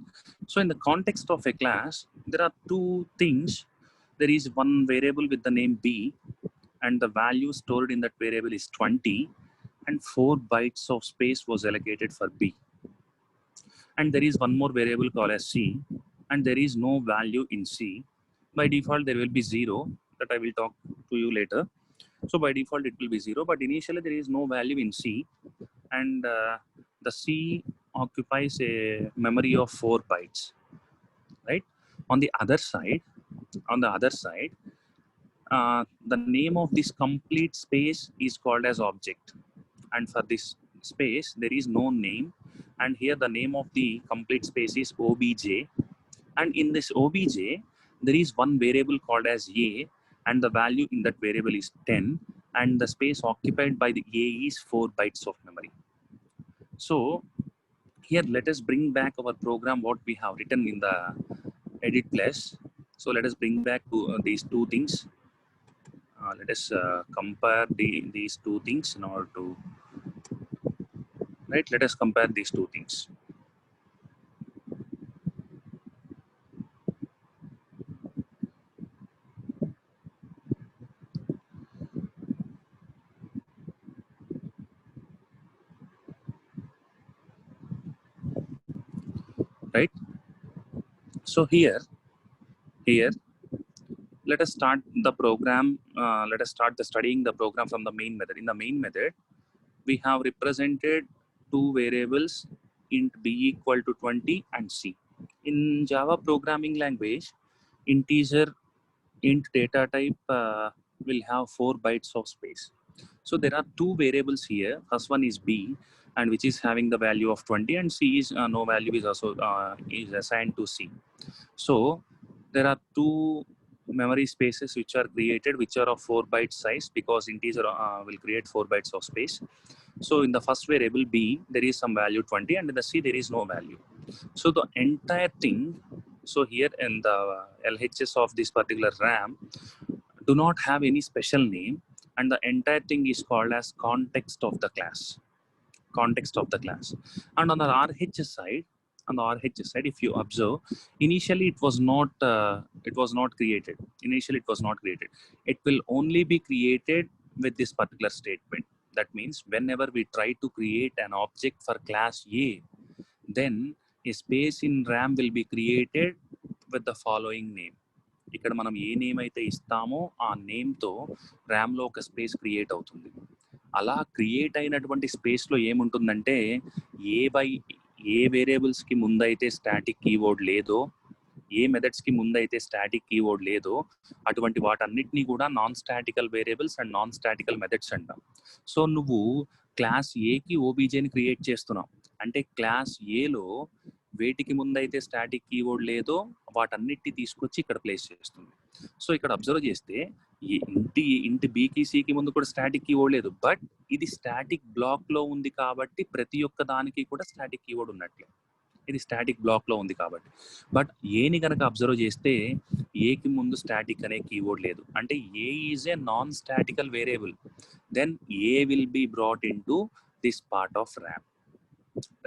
So in the context of a class, there are two things. There is one variable with the name B, and the value stored in that variable is 20, and 4 bytes of space was allocated for B. And there is one more variable called as C, and there is no value in C. By default, there will be 0, that I will talk to you later. So by default, it will be 0, but initially there is no value in C, and the C occupies a memory of 4 bytes, right? On the other side, the name of this complete space is called as object, and for this space there is no name, and here the name of the complete space is obj, and in this obj there is one variable called as a, and the value in that variable is 10, and the space occupied by the a is 4 bytes of memory. So here let us bring back our program what we have written in the edit plus. So let us bring back to these two things. Let us compare these two things in order to, right? Let us compare these two things. Right? So here let us start the program. Let us start the studying the program from the main method. In the main method, we have represented two variables, int b equal to 20 and c. In Java programming language, integer int data type will have 4 bytes of space. So there are two variables here. First one is b, and which is having the value of 20, and c is no value is also is assigned to c. So there are two memory spaces which are created, which are of 4 byte size, because integer will create 4 bytes of space. So in the first variable b, there is some value 20, and in the c there is no value. So the entire thing, so here in the LHS of this particular RAM do not have any special name, and the entire thing is called as context of the class. Context of the class. And on the RHS side, if you observe, initially it was not created. Initially it was not created. It will only be created with this particular statement. That means whenever we try to create an object for class A, then a space in RAM will be created with the following name. ఇక్కడ మనం ఏ name అయితే ఇస్తామో ఆ నేమ్తో ర్యామ్లో ఒక space create అవుతుంది. అలా create అయినటువంటి స్పేస్లో ఏముంటుందంటే ఏ వేరియబుల్స్కి ముందైతే స్టాటిక్ కీవర్డ్ లేదో, ఏ మెథడ్స్కి ముందైతే స్టాటిక్ కీవర్డ్ లేదో, అటువంటి వాటన్నిటినీ కూడా non statistical variables and non statistical methods అంటాం. సో నువ్వు క్లాస్ ఏకి ఓబీజేని క్రియేట్ చేస్తున్నావు అంటే క్లాస్ ఏలో వేటికి ముందైతే స్టాటిక్ కీవర్డ్ లేదో వాటన్నిటిని తీసుకొచ్చి ఇక్కడ ప్లేస్ చేస్తుంది. సో ఇక్కడ అబ్జర్వ్ చేస్తే ఇంటి బికి సికి ముందు కూడా స్టాటిక్ కీవర్డ్ లేదు, బట్ ఇది స్టాటిక్ బ్లాక్ లో ఉంది కాబట్టి ప్రతి ఒక్క దానికి కూడా స్టాటిక్ కీవర్డ్ ఉన్నట్లే. ఇది స్టాటిక్ బ్లాక్ లో ఉంది కాబట్టి. బట్ ఏని కనుక అబ్జర్వ్ చేస్తే ఏకి ముందు స్టాటిక్ అనే కీవర్డ్ లేదు, అంటే A is a non statical variable. Then A will be brought into this part of RAM,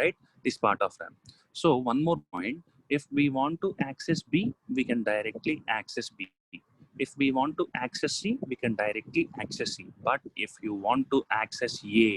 right? This part of RAM. So one more point, if we want to access B, we can directly access B. If we want to access C, we can directly access C. But if you want to access A,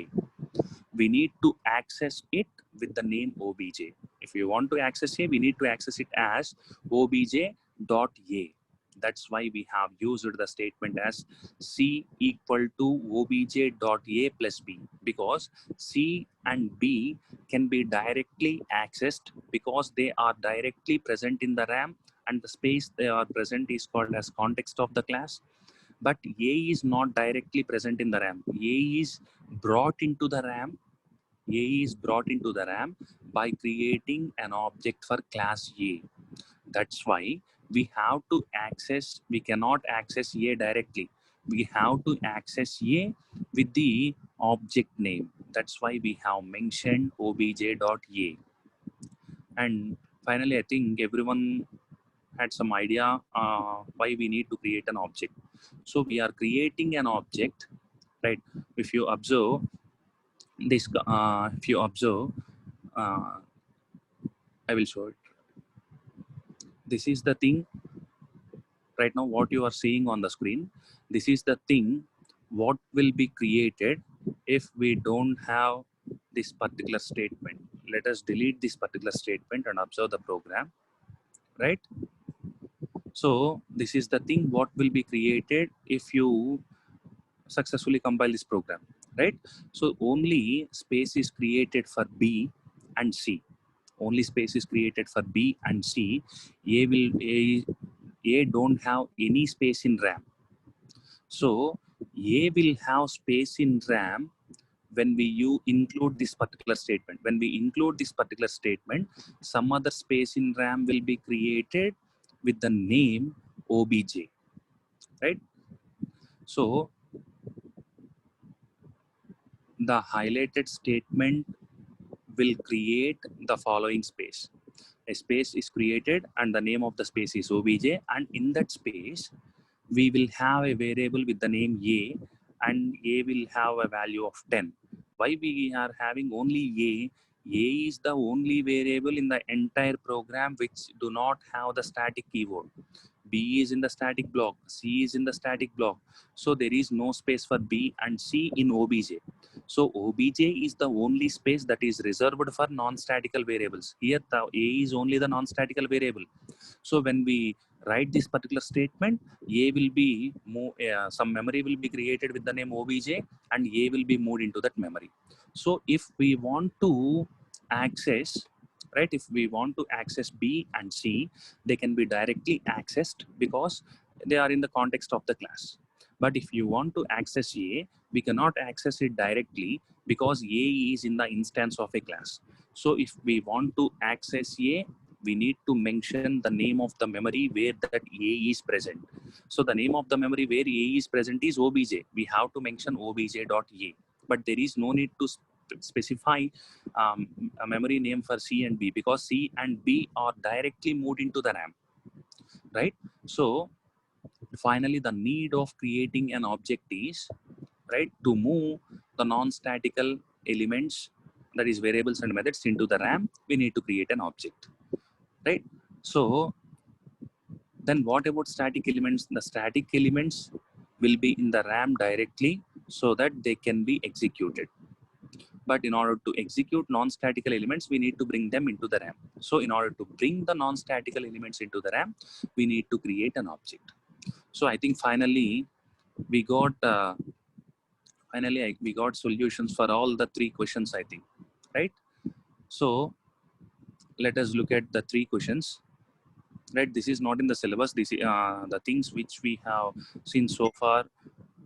we need to access it with the name obj. If you want to access it, we need to access it as obj.a. That's why we have used the statement as c equal to obj.a plus b, because c and b can be directly accessed because they are directly present in the RAM, and the space they are present is called as context of the class. But a is not directly present in the RAM. A is brought into the RAM. A is brought into the RAM by creating an object for class A. That's why we have to access, we cannot access A directly. We have to access A with the object name. That's why we have mentioned obj.a. And finally, I think everyone had some idea why we need to create an object. So we are creating an object, right? If you observe this, if you observe, uh, I will show it. This is the thing right now, what you are seeing on the screen. This is the thing what will be created if we don't have this particular statement. Let us delete this particular statement and observe the program, right? So this is the thing what will be created if you successfully compile this program, right? So only space is created for B and C. Only space is created for B and C. A don't have any space in RAM. So A will have space in RAM when you include this particular statement. When we include this particular statement, some other space in RAM will be created with the name OBJ, right? So the highlighted statement will create the following space. A space is created and the name of the space is obj, and in that space we will have a variable with the name a, and a will have a value of 10. Why we are having only a is the only variable in the entire program which do not have the static keyword. B is in the static block, C is in the static block. So there is no space for B and C in OBJ. So OBJ is the only space that is reserved for non-statical variables. Here the A is only the non-statical variable. So when we write this particular statement, A will be some memory will be created with the name OBJ, and A will be moved into that memory. So if we want to access, right, if we want to access B and C, they can be directly accessed because they are in the context of the class. But if you want to access A, we cannot access it directly because A is in the instance of a class. So if we want to access A, we need to mention the name of the memory where that A is present. So the name of the memory where A is present is OBJ. We have to mention obj.a, but there is no need to specify a memory name for C and B because C and B are directly moved into the RAM, right? So finally, the need of creating an object is, right, to move the non-statical elements, that is variables and methods, into the RAM. We need to create an object, right? So then what about static elements? The static elements will be in the RAM directly so that they can be executed. But in order to execute non-statical elements, we need to bring them into the RAM. So in order to bring the non-statical elements into the RAM, we need to create an object. So I think finally we got we got solutions for all the three questions, I think, right? So let us look at the three questions. Right, this is not in the syllabus. This the things which we have seen so far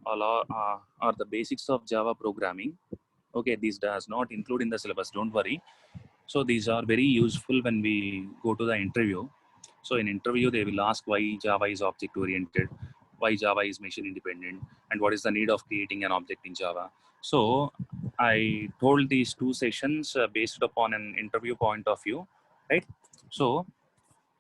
are the basics of Java programming. Okay, this does not include in the syllabus, don't worry. So these are very useful when we go to the interview. So in interview, they will ask why Java is object oriented, why Java is machine independent, and what is the need of creating an object in Java. So I told these two sessions based upon an interview point of view, right? So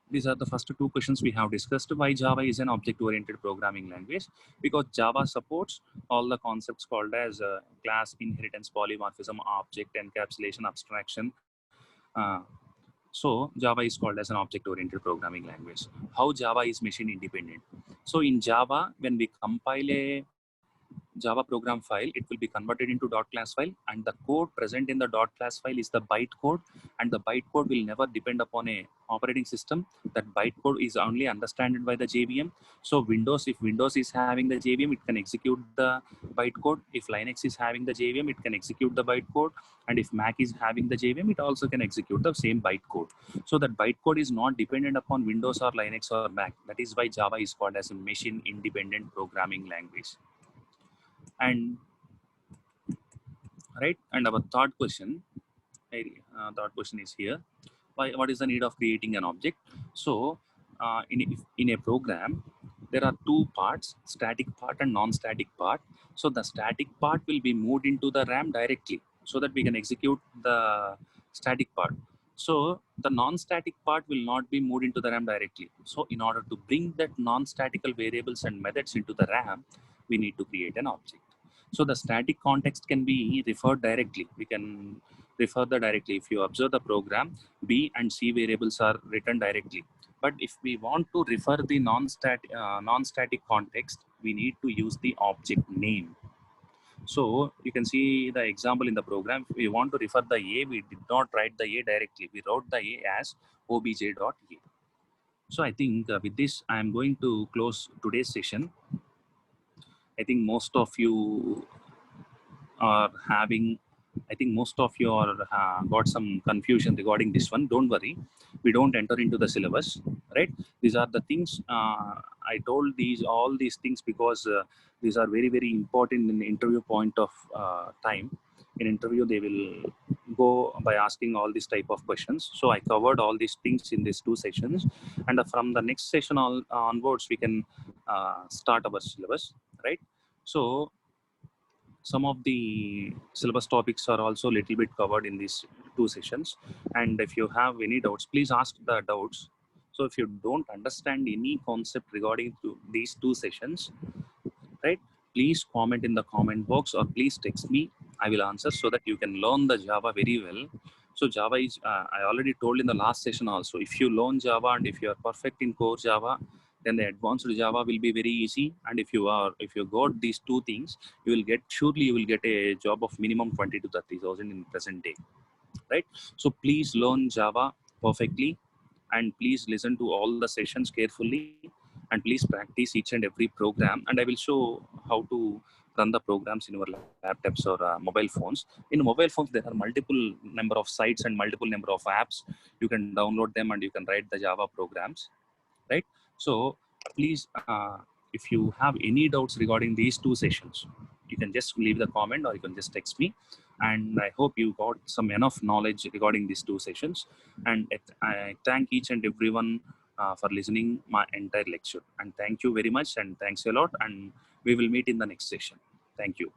these are the first two questions we have discussed. Why Java is an object-oriented programming language? Because Java supports all the concepts called as class, inheritance, polymorphism, object, encapsulation, abstraction. Uh, so Java is called as an object-oriented programming language. How Java is machine independent? So in Java, when we compile a Java program file, it will be converted into .class file, and the code present in the .class file is the byte code, and the byte code will never depend upon a operating system. That byte code is only understood by the JVM. So Windows, if Windows is having the JVM, it can execute the byte code. If Linux is having the JVM, it can execute the byte code. And if Mac is having the JVM, it also can execute the same byte code. So that byte code is not dependent upon Windows or Linux or Mac. That is why Java is called as a machine independent programming language. And right, and our third question, third question is here. What is the need of creating an object? So in a program, there are two parts, static part and non-static part. So the static part will be moved into the RAM directly so that we can execute the static part. So the non-static part will not be moved into the RAM directly. So in order to bring that non-statical variables and methods into the RAM, we need to create an object. So the static context can be referred directly. We can refer the directly. If you observe the program, B and C variables are written directly. But if we want to refer the non-static context, we need to use the object name. So you can see the example in the program. If we want to refer the A, we did not write the A directly. We wrote the A as obj.a. So I think with this, I am going to close today's session. I think most of you are having, I think most of you are got some confusion regarding this one. Don't worry, we don't enter into the syllabus, right? These are the things I told all these things because these are very, very important in the interview point of time. In interview, they will go by asking all these type of questions. So I covered all these things in these two sessions, and from the next session onwards, we can start our syllabus, right? So some of the syllabus topics are also a little bit covered in these two sessions. And if you have any doubts, please ask the doubts. So if you don't understand any concept regarding to these two sessions, right, please comment in the comment box or please text me. I will answer so that you can learn the Java very well. So Java is, I already told in the last session also, if you learn Java and if you are perfect in core Java, then the advanced Java will be very easy. And if you got these two things, you will get, surely you will get a job of minimum 20 to 30,000 in present day, right? So please learn Java perfectly, and please listen to all the sessions carefully, and please practice each and every program, and I will show how to run the programs in your laptops or mobile phones. In mobile phones, there are multiple number of sites and multiple number of apps. You can download them and you can write the Java programs, right? So please, if you have any doubts regarding these two sessions, you can just leave the comment or you can just text me. And I hope you got some enough knowledge regarding these two sessions. And I thank each and everyone for listening my entire lecture. And thank you very much, and thanks a lot. And we will meet in the next session. Thank you.